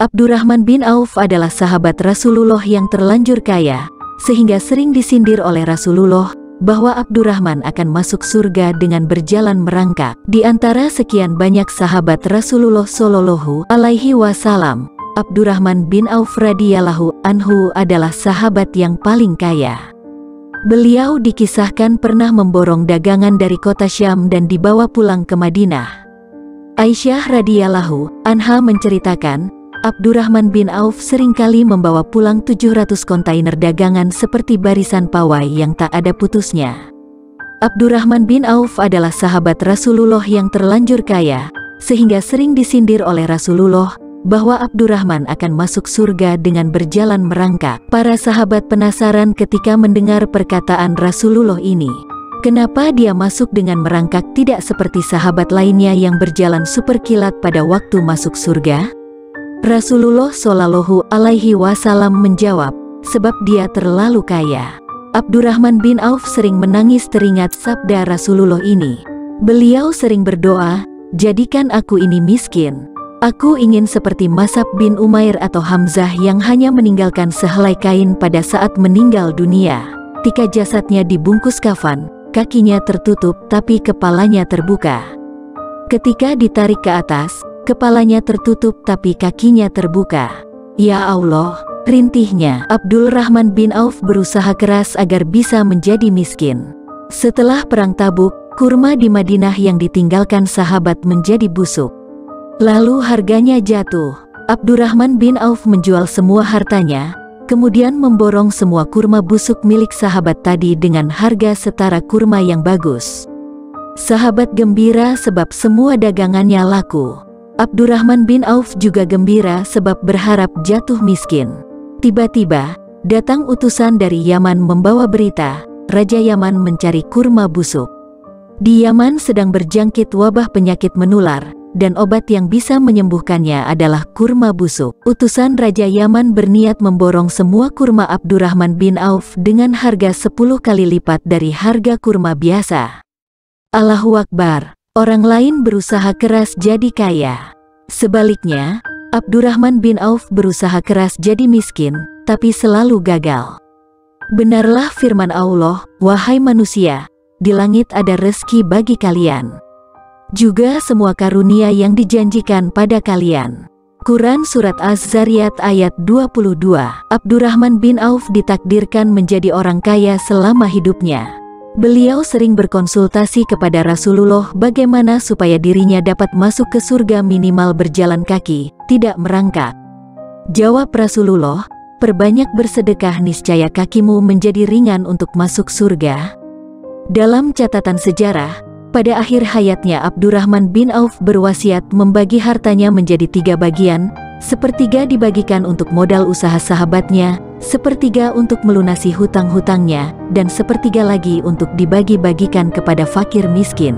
Abdurrahman bin Auf adalah sahabat Rasulullah yang terlanjur kaya, sehingga sering disindir oleh Rasulullah bahwa Abdurrahman akan masuk surga dengan berjalan merangkak. Di antara sekian banyak sahabat Rasulullah Shallallahu Alaihi Wasallam, Abdurrahman bin Auf radhiyallahu anhu adalah sahabat yang paling kaya. Beliau dikisahkan pernah memborong dagangan dari kota Syam dan dibawa pulang ke Madinah. Aisyah radhiyallahu anha menceritakan, Abdurrahman bin Auf seringkali membawa pulang 700 kontainer dagangan seperti barisan pawai yang tak ada putusnya. Abdurrahman bin Auf adalah sahabat Rasulullah yang terlanjur kaya, sehingga sering disindir oleh Rasulullah bahwa Abdurrahman akan masuk surga dengan berjalan merangkak. Para sahabat penasaran ketika mendengar perkataan Rasulullah ini. Kenapa dia masuk dengan merangkak tidak seperti sahabat lainnya yang berjalan super kilat pada waktu masuk surga? Rasulullah Shallallahu Alaihi Wasallam menjawab, sebab dia terlalu kaya. Abdurrahman bin Auf sering menangis teringat sabda Rasulullah ini. Beliau sering berdoa, jadikan aku ini miskin. Aku ingin seperti Mus'ab bin Umair atau Hamzah yang hanya meninggalkan sehelai kain pada saat meninggal dunia. Ketika jasadnya dibungkus kafan, kakinya tertutup tapi kepalanya terbuka. Ketika ditarik ke atas, kepalanya tertutup tapi kakinya terbuka. Ya Allah, rintihnya. Abdurrahman bin Auf berusaha keras agar bisa menjadi miskin. Setelah perang Tabuk, kurma di Madinah yang ditinggalkan sahabat menjadi busuk. Lalu harganya jatuh. Abdurrahman bin Auf menjual semua hartanya, kemudian memborong semua kurma busuk milik sahabat tadi dengan harga setara kurma yang bagus. Sahabat gembira sebab semua dagangannya laku. Abdurrahman bin Auf juga gembira sebab berharap jatuh miskin. Tiba-tiba, datang utusan dari Yaman membawa berita, Raja Yaman mencari kurma busuk. Di Yaman sedang berjangkit wabah penyakit menular, dan obat yang bisa menyembuhkannya adalah kurma busuk. Utusan Raja Yaman berniat memborong semua kurma Abdurrahman bin Auf dengan harga 10 kali lipat dari harga kurma biasa. Allahu Akbar. Orang lain berusaha keras jadi kaya. Sebaliknya, Abdurrahman bin Auf berusaha keras jadi miskin, tapi selalu gagal. Benarlah firman Allah, wahai manusia, di langit ada rezeki bagi kalian. Juga semua karunia yang dijanjikan pada kalian. Quran Surat Az-Zariyat ayat 22. Abdurrahman bin Auf ditakdirkan menjadi orang kaya selama hidupnya. Beliau sering berkonsultasi kepada Rasulullah bagaimana supaya dirinya dapat masuk ke surga minimal berjalan kaki, tidak merangkak. Jawab Rasulullah, perbanyak bersedekah niscaya kakimu menjadi ringan untuk masuk surga. Dalam catatan sejarah, pada akhir hayatnya Abdurrahman bin Auf berwasiat membagi hartanya menjadi 3 bagian, sepertiga dibagikan untuk modal usaha sahabatnya, sepertiga untuk melunasi hutang-hutangnya, dan sepertiga lagi untuk dibagi-bagikan kepada fakir miskin.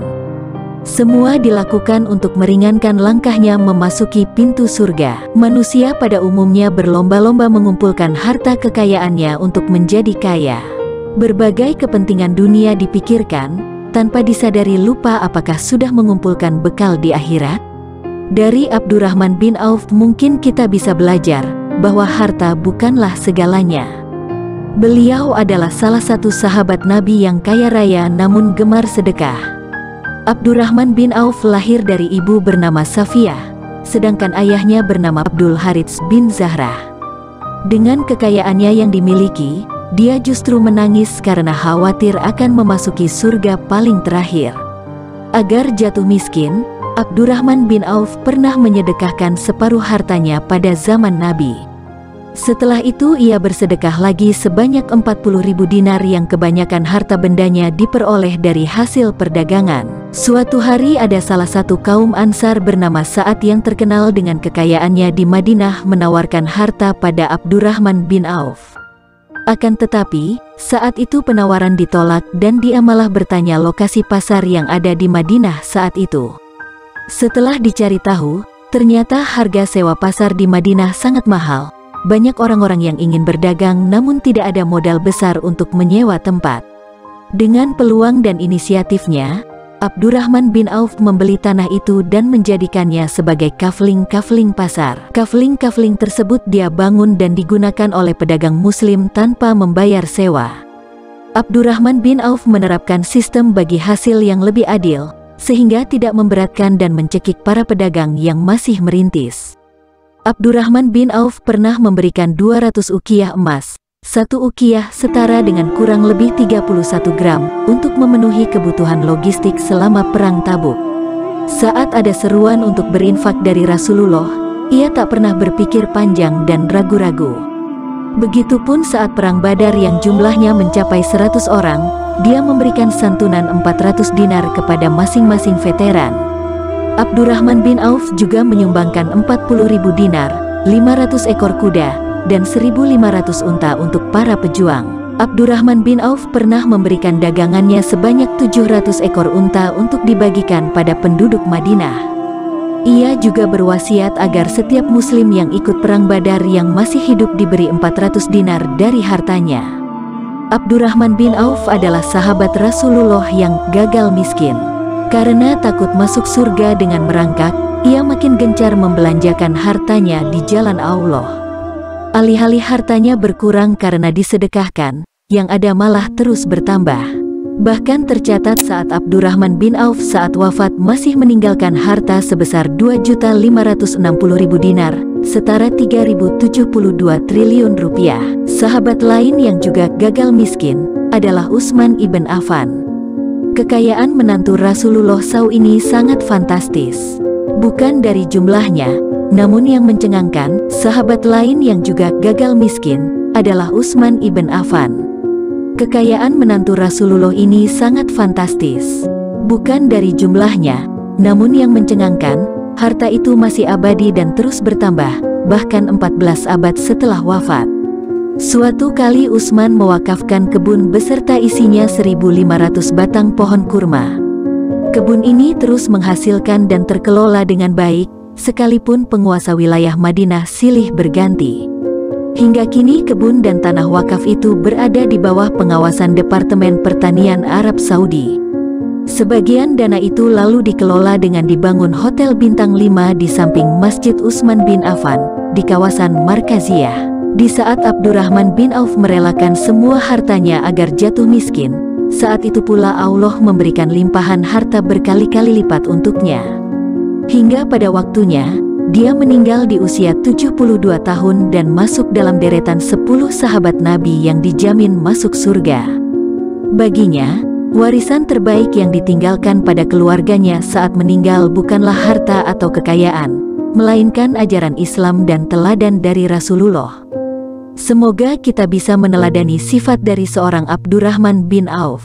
Semua dilakukan untuk meringankan langkahnya memasuki pintu surga. Manusia pada umumnya berlomba-lomba mengumpulkan harta kekayaannya untuk menjadi kaya. Berbagai kepentingan dunia dipikirkan, tanpa disadari lupa apakah sudah mengumpulkan bekal di akhirat. Dari Abdurrahman bin Auf mungkin kita bisa belajar bahwa harta bukanlah segalanya. Beliau adalah salah satu sahabat Nabi yang kaya raya namun gemar sedekah. Abdurrahman bin Auf lahir dari ibu bernama Safiyah, sedangkan ayahnya bernama Abdul Harits bin Zahrah. Dengan kekayaannya yang dimiliki, dia justru menangis karena khawatir akan memasuki surga paling terakhir. Agar jatuh miskin, Abdurrahman bin Auf pernah menyedekahkan separuh hartanya pada zaman Nabi. Setelah itu ia bersedekah lagi sebanyak 40.000 dinar yang kebanyakan harta bendanya diperoleh dari hasil perdagangan. Suatu hari ada salah satu kaum Ansar bernama Sa'ad yang terkenal dengan kekayaannya di Madinah menawarkan harta pada Abdurrahman bin Auf. Akan tetapi, saat itu penawaran ditolak dan dia malah bertanya lokasi pasar yang ada di Madinah saat itu. Setelah dicari tahu, ternyata harga sewa pasar di Madinah sangat mahal. Banyak orang-orang yang ingin berdagang namun tidak ada modal besar untuk menyewa tempat. Dengan peluang dan inisiatifnya, Abdurrahman bin Auf membeli tanah itu dan menjadikannya sebagai kafling-kafling pasar. Kafling-kafling tersebut dia bangun dan digunakan oleh pedagang muslim tanpa membayar sewa. Abdurrahman bin Auf menerapkan sistem bagi hasil yang lebih adil, sehingga tidak memberatkan dan mencekik para pedagang yang masih merintis. Abdurrahman bin Auf pernah memberikan 200 uqiyah emas. Satu uqiyah setara dengan kurang lebih 31 gram untuk memenuhi kebutuhan logistik selama Perang Tabuk. Saat ada seruan untuk berinfak dari Rasulullah, ia tak pernah berpikir panjang dan ragu-ragu. Begitupun saat Perang Badar yang jumlahnya mencapai 100 orang, dia memberikan santunan 400 dinar kepada masing-masing veteran. Abdurrahman bin Auf juga menyumbangkan 40.000 dinar, 500 ekor kuda, dan 1.500 unta untuk para pejuang. Abdurrahman bin Auf pernah memberikan dagangannya sebanyak 700 ekor unta untuk dibagikan pada penduduk Madinah. Ia juga berwasiat agar setiap muslim yang ikut Perang Badar yang masih hidup diberi 400 dinar dari hartanya. Abdurrahman bin Auf adalah sahabat Rasulullah yang gagal miskin. Karena takut masuk surga dengan merangkak, ia makin gencar membelanjakan hartanya di jalan Allah. Alih-alih hartanya berkurang karena disedekahkan, yang ada malah terus bertambah. Bahkan tercatat saat Abdurrahman bin Auf saat wafat masih meninggalkan harta sebesar 2.560.000 dinar, setara 3.072 triliun rupiah. Sahabat lain yang juga gagal miskin adalah Utsman ibn Affan. Kekayaan menantu Rasulullah SAW ini sangat fantastis. Bukan dari jumlahnya, namun yang mencengangkan, sahabat lain yang juga gagal miskin adalah Utsman ibn Affan. Kekayaan menantu Rasulullah ini sangat fantastis. Bukan dari jumlahnya, namun yang mencengangkan, harta itu masih abadi dan terus bertambah, bahkan 14 abad setelah wafat. Suatu kali Utsman mewakafkan kebun beserta isinya 1.500 batang pohon kurma. Kebun ini terus menghasilkan dan terkelola dengan baik, sekalipun penguasa wilayah Madinah silih berganti. Hingga kini kebun dan tanah wakaf itu berada di bawah pengawasan Departemen Pertanian Arab Saudi. Sebagian dana itu lalu dikelola dengan dibangun Hotel Bintang 5 di samping Masjid Utsman bin Affan, di kawasan Markaziyah. Di saat Abdurrahman bin Auf merelakan semua hartanya agar jatuh miskin, saat itu pula Allah memberikan limpahan harta berkali-kali lipat untuknya. Hingga pada waktunya, dia meninggal di usia 72 tahun dan masuk dalam deretan 10 sahabat Nabi yang dijamin masuk surga. Baginya, warisan terbaik yang ditinggalkan pada keluarganya saat meninggal bukanlah harta atau kekayaan, melainkan ajaran Islam dan teladan dari Rasulullah. Semoga kita bisa meneladani sifat dari seorang Abdurrahman bin Auf.